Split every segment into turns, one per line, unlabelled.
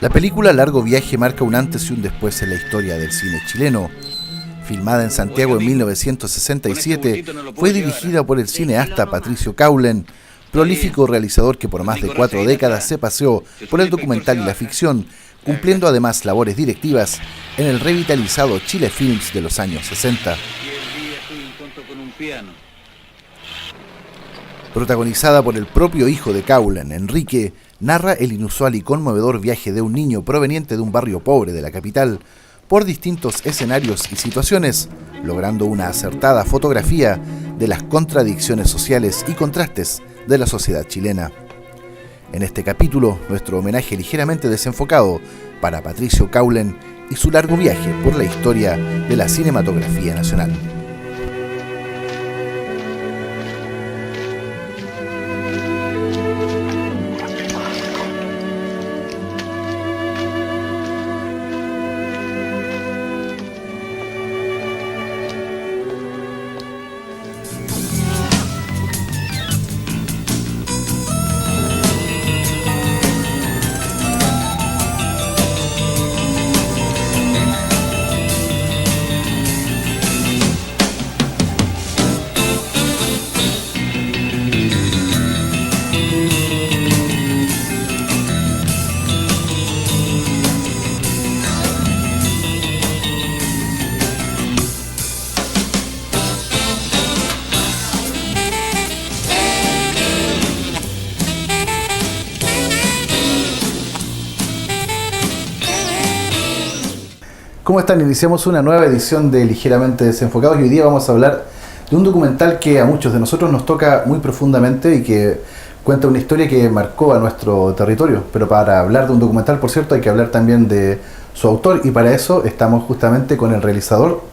La película Largo Viaje marca un antes y un después en la historia del cine chileno. Filmada en Santiago en 1967, fue dirigida por el cineasta Patricio Caulen, prolífico realizador que por más de 4 décadas se paseó por el documental y la ficción, cumpliendo además labores directivas en el revitalizado Chile Films de los años 60. Protagonizada por el propio hijo de Caulen, Enrique, narra el inusual y conmovedor viaje de un niño proveniente de un barrio pobre de la capital por distintos escenarios y situaciones, logrando una acertada fotografía de las contradicciones sociales y contrastes de la sociedad chilena. En este capítulo, nuestro homenaje ligeramente desenfocado para Patricio Caulen y su largo viaje por la historia de la cinematografía nacional. ¿Cómo están? Iniciamos una nueva edición de Ligeramente Desenfocados y hoy día vamos a hablar de un documental que a muchos de nosotros nos toca muy profundamente y que cuenta una historia que marcó a nuestro territorio. Pero para hablar de un documental, por cierto, hay que hablar también de su autor y para eso estamos justamente con el realizador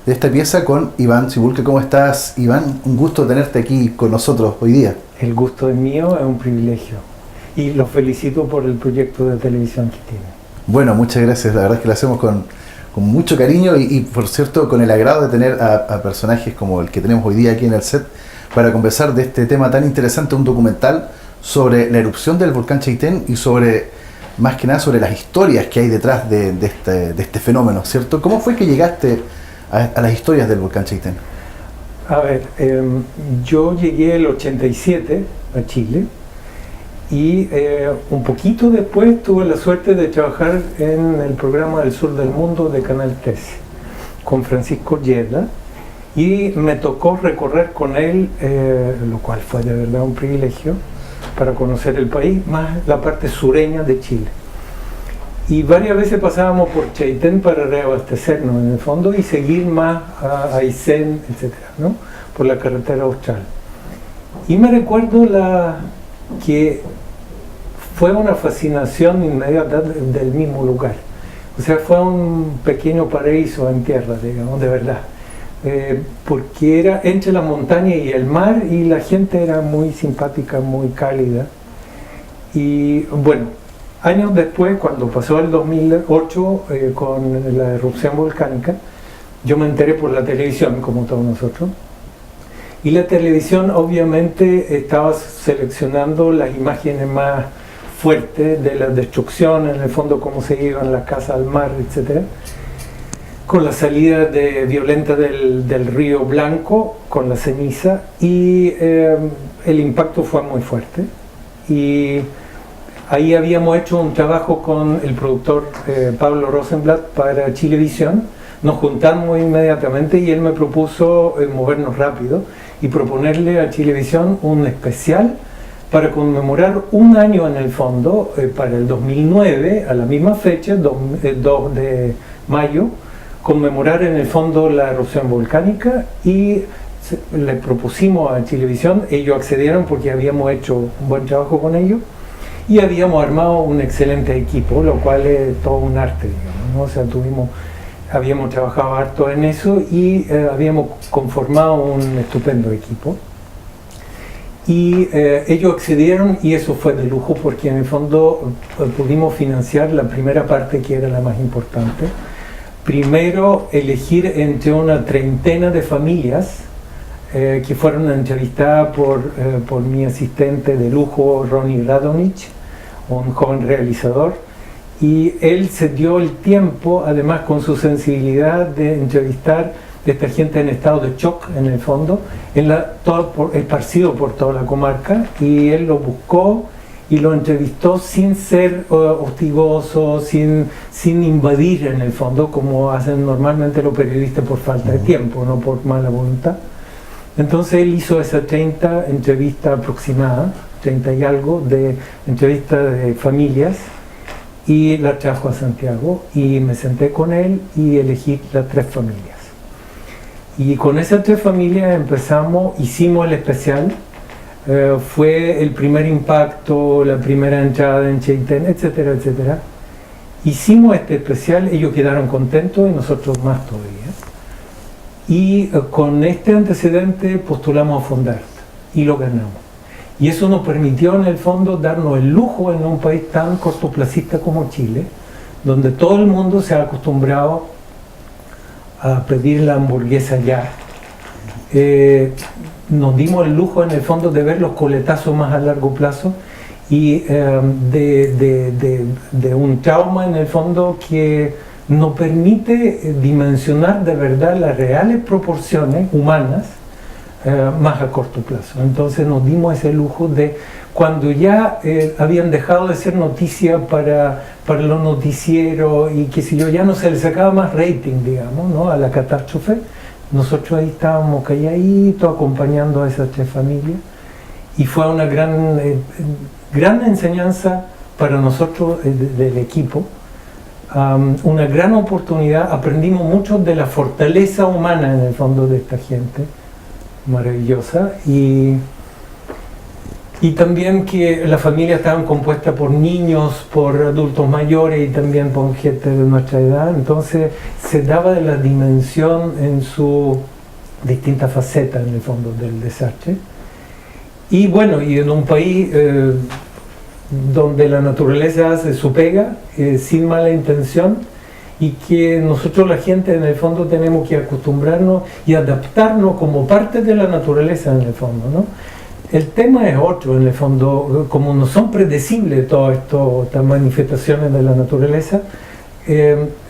de esta pieza, con Iván Cibulque. ¿Cómo estás, Iván? Un gusto tenerte aquí con nosotros hoy día.
El gusto es mío, es un privilegio y los felicito por el proyecto de televisión que tienen.
Bueno, muchas gracias, la verdad es que lo hacemos con mucho cariño y por cierto con el agrado de tener a personajes como el que tenemos hoy día aquí en el set para conversar de este tema tan interesante, un documental sobre la erupción del volcán Chaitén y sobre, más que nada, sobre las historias que hay detrás de este fenómeno, ¿cierto? ¿Cómo fue que llegaste a las historias del volcán Chaitén?
A ver, yo llegué el 87 a Chile y un poquito después tuve la suerte de trabajar en el programa del Sur del Mundo de Canal 13 con Francisco Yedla y me tocó recorrer con él, lo cual fue de verdad un privilegio para conocer el país, más la parte sureña de Chile. Y varias veces pasábamos por Chaitén para reabastecernos en el fondo y seguir más a Aysén, etc., ¿no? Por la carretera austral. Y me recuerdo que fue una fascinación inmediata del mismo lugar. O sea, fue un pequeño paraíso en tierra, digamos, de verdad. Porque era entre la montaña y el mar y la gente era muy simpática, muy cálida. Y bueno, años después, cuando pasó el 2008 con la erupción volcánica, yo me enteré por la televisión, como todos nosotros. Y la televisión obviamente estaba seleccionando las imágenes más fuerte de la destrucción, en el fondo cómo se iban las casas al mar, etc. Con la salida violenta del río Blanco, con la ceniza, y el impacto fue muy fuerte. Y ahí habíamos hecho un trabajo con el productor Pablo Rosenblatt para Chilevisión. Nos juntamos inmediatamente y él me propuso movernos rápido y proponerle a Chilevisión un especial para conmemorar un año en el fondo, para el 2009, a la misma fecha, 2 de mayo, conmemorar en el fondo la erupción volcánica y le propusimos a Chilevisión, ellos accedieron porque habíamos hecho un buen trabajo con ellos y habíamos armado un excelente equipo, lo cual es todo un arte, digamos, ¿no? O sea, habíamos trabajado harto en eso y habíamos conformado un estupendo equipo. Y ellos accedieron y eso fue de lujo porque en el fondo pudimos financiar la primera parte que era la más importante. Primero elegir entre una treintena de familias que fueron entrevistadas por mi asistente de lujo Ronnie Radonich, un joven realizador, y él se dio el tiempo, además con su sensibilidad, de entrevistar a esta gente en estado de shock, en el fondo, esparcido por toda la comarca, y él lo buscó y lo entrevistó sin ser hostigoso, sin invadir en el fondo, como hacen normalmente los periodistas por falta de tiempo, no por mala voluntad. Entonces él hizo esas 30 entrevistas aproximadas, 30 y algo, de entrevistas de familias, y la trajo a Santiago, y me senté con él y elegí las 3 familias. Y con esas 3 familias hicimos el especial. Fue el primer impacto, la primera entrada en Chaitén, etcétera, etcétera. Hicimos este especial, ellos quedaron contentos y nosotros más todavía. Y con este antecedente postulamos a Fundart y lo ganamos. Y eso nos permitió en el fondo darnos el lujo en un país tan cortoplacista como Chile, donde todo el mundo se ha acostumbrado a pedir la hamburguesa ya. Nos dimos el lujo en el fondo de ver los coletazos más a largo plazo y de un trauma en el fondo que nos permite dimensionar de verdad las reales proporciones humanas más a corto plazo. Entonces nos dimos ese lujo de, cuando ya habían dejado de ser noticia para los noticieros y que si yo ya no se le sacaba más rating, digamos, ¿no?, a la catástrofe, nosotros ahí estábamos calladitos acompañando a esas 3 familias, y fue una gran enseñanza para nosotros del equipo, una gran oportunidad. Aprendimos mucho de la fortaleza humana en el fondo de esta gente maravillosa, y también que las familias estaban compuestas por niños, por adultos mayores y también por gente de nuestra edad. Entonces se daba de la dimensión en su distintas facetas en el fondo del desastre. Y bueno, y en un país donde la naturaleza hace su pega sin mala intención, y que nosotros, la gente, en el fondo tenemos que acostumbrarnos y adaptarnos como parte de la naturaleza en el fondo, ¿no? El tema es otro, en el fondo, como no son predecibles todas estas manifestaciones de la naturaleza,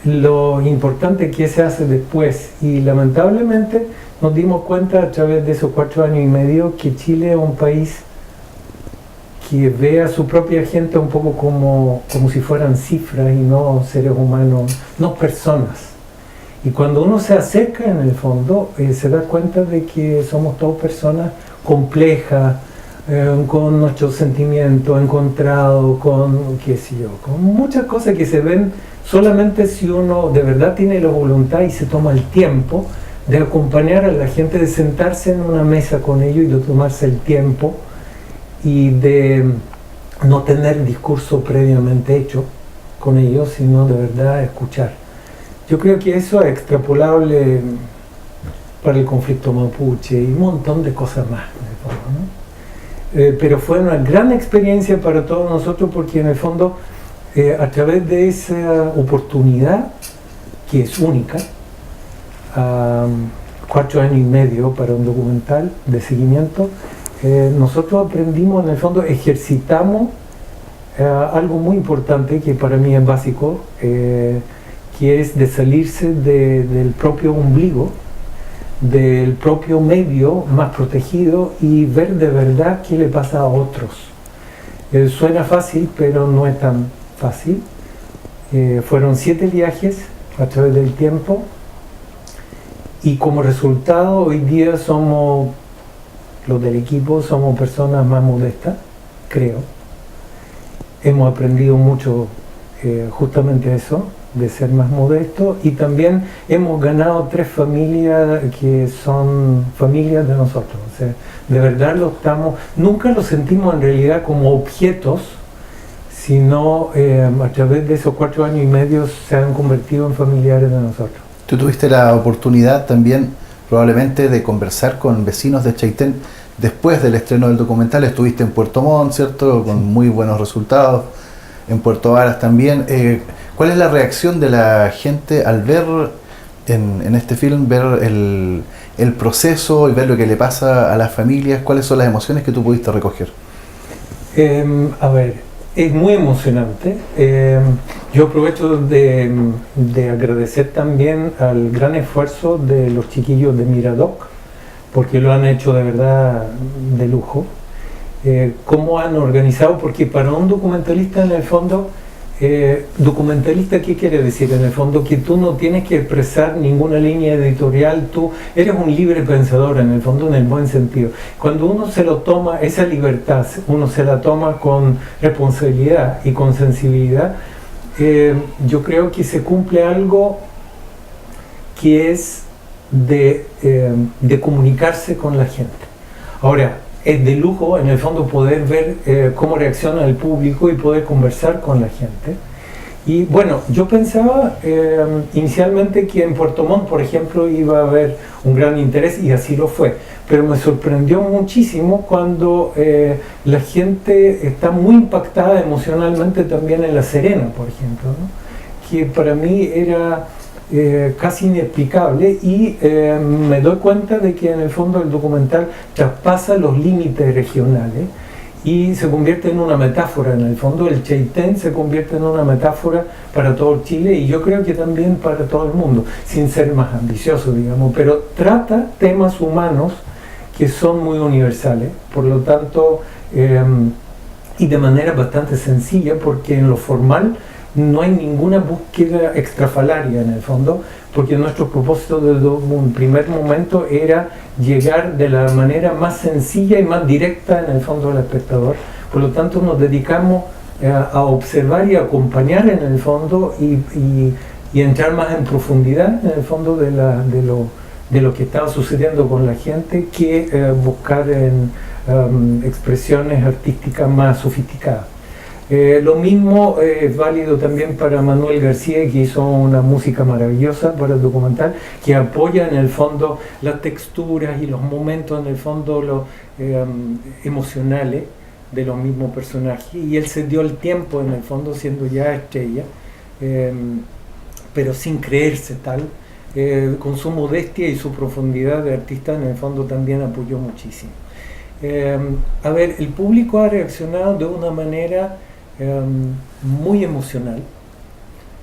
lo importante es que se hace después, y lamentablemente nos dimos cuenta a través de esos 4 años y medio que Chile es un país que ve a su propia gente un poco como si fueran cifras y no seres humanos, no personas. Y cuando uno se acerca en el fondo, se da cuenta de que somos todas personas complejas, con nuestros sentimientos encontrados, con qué sé yo, con muchas cosas que se ven solamente si uno de verdad tiene la voluntad y se toma el tiempo de acompañar a la gente, de sentarse en una mesa con ellos y de tomarse el tiempo y de no tener discurso previamente hecho con ellos, sino de verdad escuchar. Yo creo que eso es extrapolable para el conflicto mapuche y un montón de cosas más, en el fondo, ¿no? Pero fue una gran experiencia para todos nosotros, porque en el fondo, a través de esa oportunidad, que es única, 4 años y medio para un documental de seguimiento, nosotros aprendimos, en el fondo, ejercitamos algo muy importante que para mí es básico, que es de salirse del propio ombligo, del propio medio más protegido, y ver de verdad qué le pasa a otros. Suena fácil, pero no es tan fácil. Fueron 7 viajes a través del tiempo, y como resultado hoy día somos, los del equipo, somos personas más modestas, creo. Hemos aprendido mucho justamente eso, de ser más modestos, y también hemos ganado 3 familias que son familias de nosotros. O sea, de verdad nunca lo sentimos en realidad como objetos, sino a través de esos 4 años y medio se han convertido en familiares de nosotros.
Tú tuviste la oportunidad también, probablemente, de conversar con vecinos de Chaitén después del estreno del documental. Estuviste en Puerto Montt, ¿cierto?, con muy buenos resultados, en Puerto Varas también. ¿Cuál es la reacción de la gente al ver en este film, ver el proceso y ver lo que le pasa a las familias? ¿Cuáles son las emociones que tú pudiste recoger?
A ver, Es muy emocionante. Yo aprovecho de agradecer también al gran esfuerzo de los chiquillos de Miradoc, porque lo han hecho de verdad de lujo. Cómo han organizado, porque para un documentalista en el fondo, documentalista, ¿qué quiere decir? En el fondo que tú no tienes que expresar ninguna línea editorial, tú eres un libre pensador en el fondo, en el buen sentido. Cuando uno se lo toma, esa libertad, uno se la toma con responsabilidad y con sensibilidad, yo creo que se cumple algo que es de comunicarse con la gente. Ahora, es de lujo en el fondo poder ver cómo reacciona el público y poder conversar con la gente. Y bueno, yo pensaba inicialmente que en Puerto Montt, por ejemplo, iba a haber un gran interés, y así lo fue, pero me sorprendió muchísimo cuando la gente está muy impactada emocionalmente también en La Serena, por ejemplo, ¿no? Que para mí era casi inexplicable, y me doy cuenta de que en el fondo el documental traspasa los límites regionales y se convierte en una metáfora. En el fondo el Chaitén se convierte en una metáfora para todo Chile, y yo creo que también para todo el mundo, sin ser más ambicioso, digamos, pero trata temas humanos que son muy universales, por lo tanto, y de manera bastante sencilla, porque en lo formal no hay ninguna búsqueda extrafalaria en el fondo, porque nuestro propósito desde un primer momento era llegar de la manera más sencilla y más directa en el fondo al espectador. Por lo tanto, nos dedicamos a observar y acompañar en el fondo, y entrar más en profundidad en el fondo de lo que estaba sucediendo con la gente, que buscar en expresiones artísticas más sofisticadas. Lo mismo es válido también para Manuel García, que hizo una música maravillosa para el documental, que apoya en el fondo las texturas y los momentos en el fondo emocionales de los mismos personajes, y él se dio el tiempo en el fondo, siendo ya estrella, pero sin creerse tal, con su modestia y su profundidad de artista, en el fondo también apoyó muchísimo. A ver, el público ha reaccionado de una manera muy emocional.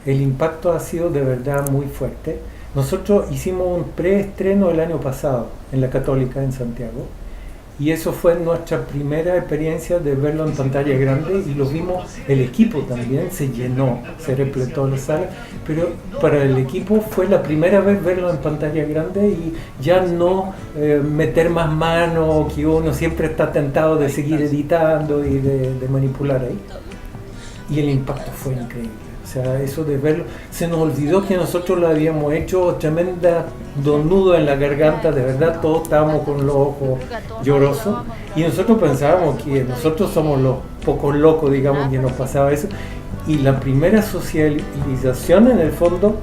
El impacto ha sido de verdad muy fuerte. Nosotros hicimos un preestreno el año pasado en la Católica en Santiago, y eso fue nuestra primera experiencia de verlo en pantalla grande, y lo vimos, el equipo también se llenó, se repletó la sala, pero para el equipo fue la primera vez verlo en pantalla grande, y ya no meter más mano, que uno siempre está tentado de seguir editando y de manipular ahí. Y el impacto fue increíble. O sea, eso de verlo, se nos olvidó que nosotros lo habíamos hecho, tremenda nudo en la garganta, de verdad, todos estábamos con los ojos llorosos, y nosotros pensábamos que nosotros somos los pocos locos, digamos, que nos pasaba eso. Y la primera socialización en el fondo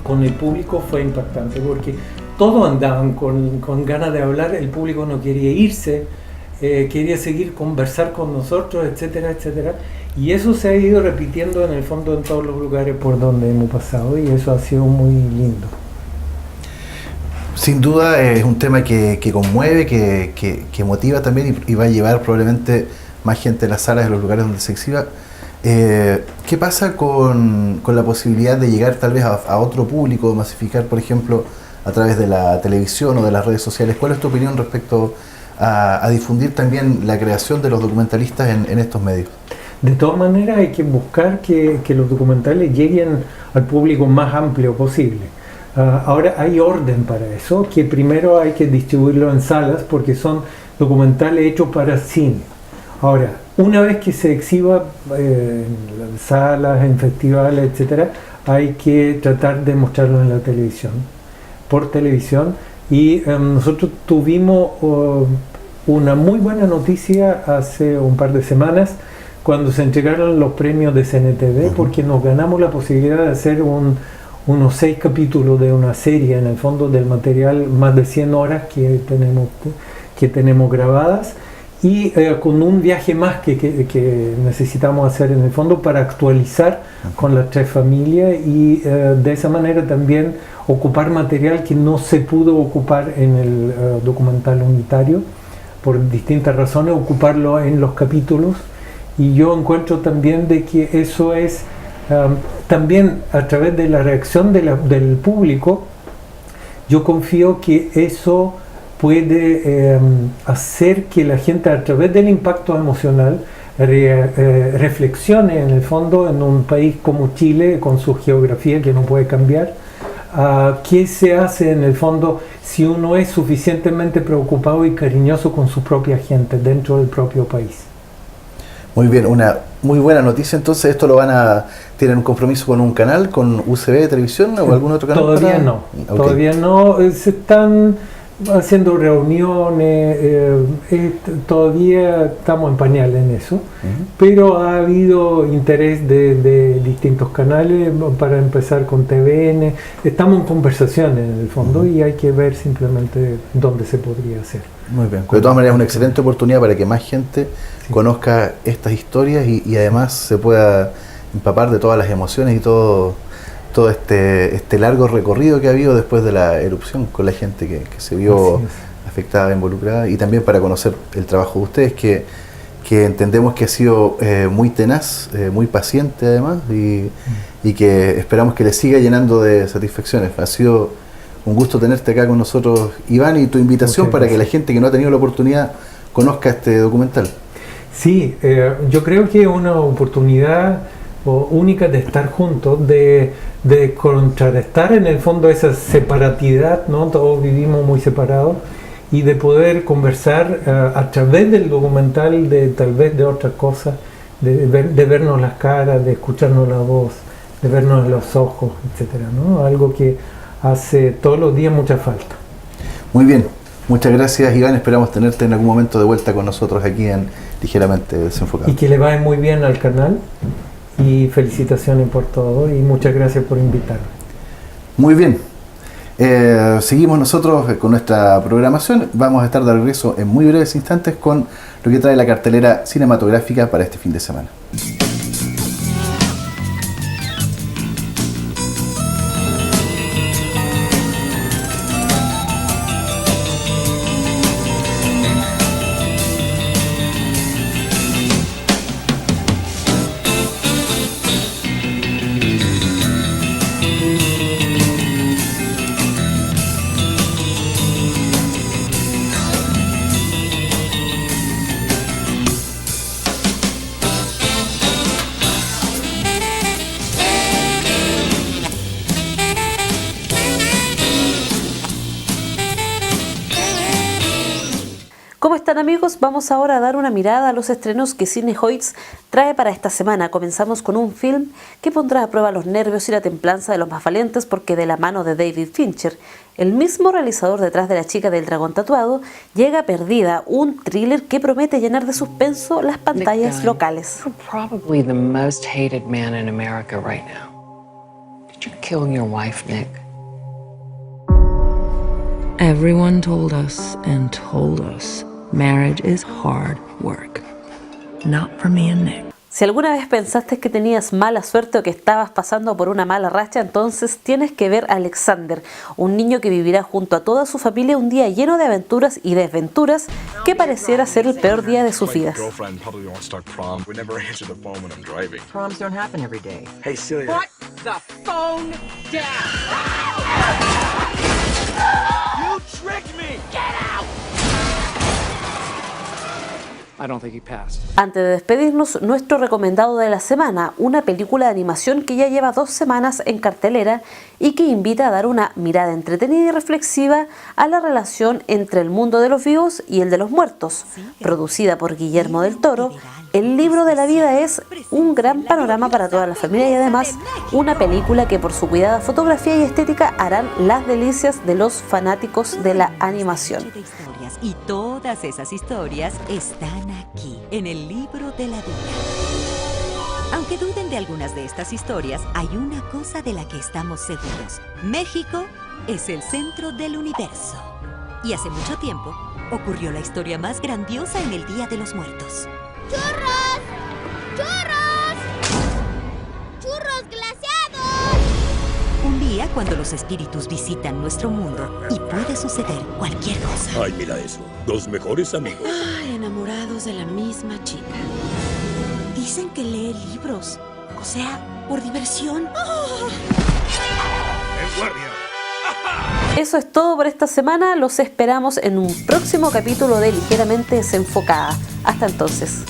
con el público fue impactante, porque todos andaban con ganas de hablar, el público no quería irse, quería seguir conversar con nosotros, etcétera, etcétera. Y eso se ha ido repitiendo en el fondo en todos los lugares por donde hemos pasado, y eso ha sido muy lindo.
Sin duda es un tema que conmueve, que motiva también, y va a llevar probablemente más gente a las salas, de los lugares donde se exhiba. ¿Qué pasa con la posibilidad de llegar tal vez a otro público, masificar, por ejemplo, a través de la televisión o de las redes sociales? ¿Cuál es tu opinión respecto a difundir también la creación de los documentalistas en estos medios?
De todas maneras, hay que buscar que los documentales lleguen al público más amplio posible. Ahora hay orden para eso, que primero hay que distribuirlo en salas, porque son documentales hechos para cine. Ahora, una vez que se exhiba en salas, en festivales, etcétera, hay que tratar de mostrarlo en la televisión, por televisión. Y nosotros tuvimos una muy buena noticia hace un par de semanas, cuando se entregaron los premios de CNTV, porque nos ganamos la posibilidad de hacer unos 6 capítulos de una serie, en el fondo, del material, más de 100 horas que tenemos grabadas, y con un viaje más que necesitamos hacer en el fondo para actualizar con las 3 familias, y de esa manera también ocupar material que no se pudo ocupar en el documental unitario, por distintas razones, ocuparlo en los capítulos. Y yo encuentro también de que eso es, también a través de la reacción del público, yo confío que eso puede hacer que la gente, a través del impacto emocional, reflexione en el fondo en un país como Chile, con su geografía que no puede cambiar, qué se hace en el fondo si uno es suficientemente preocupado y cariñoso con su propia gente dentro del propio país.
Muy bien, una muy buena noticia. Entonces, ¿esto lo van a tienen un compromiso con un canal, con UCB Televisión o algún otro canal?
Todavía no, okay. Todavía no. Se están haciendo reuniones, todavía estamos en pañales en eso, pero ha habido interés de distintos canales para empezar con TVN. Estamos en conversaciones en el fondo y hay que ver simplemente dónde se podría hacer.
Muy bien, de todas maneras es una excelente oportunidad para que más gente conozca estas historias y además se pueda empapar de todas las emociones y todo este largo recorrido que ha habido después de la erupción con la gente que se vio afectada, involucrada, y también para conocer el trabajo de ustedes que entendemos que ha sido muy tenaz, muy paciente además, y que esperamos que les siga llenando de satisfacciones. Ha sido un gusto tenerte acá con nosotros, Iván, y tu invitación para que la gente que no ha tenido la oportunidad conozca este documental.
Sí, yo creo que es una oportunidad única de estar juntos, de contrarrestar en el fondo esa separatidad, ¿no? Todos vivimos muy separados, y de poder conversar a través del documental, tal vez de otras cosas, de vernos las caras, de escucharnos la voz, de vernos en los ojos, etcétera, ¿no? Algo que hace todos los días mucha falta.
Muy bien, muchas gracias, Iván. Esperamos tenerte en algún momento de vuelta con nosotros aquí en Ligeramente Desenfocado.
Y que le vaya muy bien al canal. Y felicitaciones por todo y muchas gracias por invitarme.
Muy bien, seguimos nosotros con nuestra programación. Vamos a estar de regreso en muy breves instantes con lo que trae la cartelera cinematográfica para este fin de semana.
¿Cómo están, amigos? Vamos ahora a dar una mirada a los estrenos que Cinehoids trae para esta semana. Comenzamos con un film que pondrá a prueba los nervios y la templanza de los más valientes, porque de la mano de David Fincher, el mismo realizador detrás de La chica del dragón tatuado, llega Perdida, un thriller que promete llenar de suspenso las pantallas locales.
You're probably the most hated man in America right now. Did you kill your wife, Nick?
Everyone told us and told us marriage is hard work. Not for me and Nick.
Si alguna vez pensaste que tenías mala suerte o que estabas pasando por una mala racha, entonces tienes que ver a Alexander, un niño que vivirá junto a toda su familia un día lleno de aventuras y desventuras que pareciera ser el peor día de sus vidas.
Proms don't happen every day.
Hey, Celia.
Put the phone down!
You tricked me! Get out!
I don't think he passed.
Antes de despedirnos, nuestro recomendado de la semana, una película de animación que ya lleva 2 semanas en cartelera y que invita a dar una mirada entretenida y reflexiva a la relación entre el mundo de los vivos y el de los muertos. Producida por Guillermo del Toro, El libro de la vida es un gran panorama para toda la familia y además una película que por su cuidada fotografía y estética harán las delicias de los fanáticos de la animación.
Y todas esas historias están aquí, en el libro de la vida. Aunque duden de algunas de estas historias, hay una cosa de la que estamos seguros. México es el centro del universo. Y hace mucho tiempo ocurrió la historia más grandiosa en el Día de los Muertos.
¡Churros! ¡Churros! ¡Churros glaseados!
Un día cuando los espíritus visitan nuestro mundo y puede suceder cualquier cosa.
Ay, mira eso. 2 mejores amigos.
Ay, enamorados de la misma chica.
Dicen que lee libros. O sea, por diversión.
¡En guardia!
Eso es todo por esta semana. Los esperamos en un próximo capítulo de Ligeramente Desenfocada. Hasta entonces.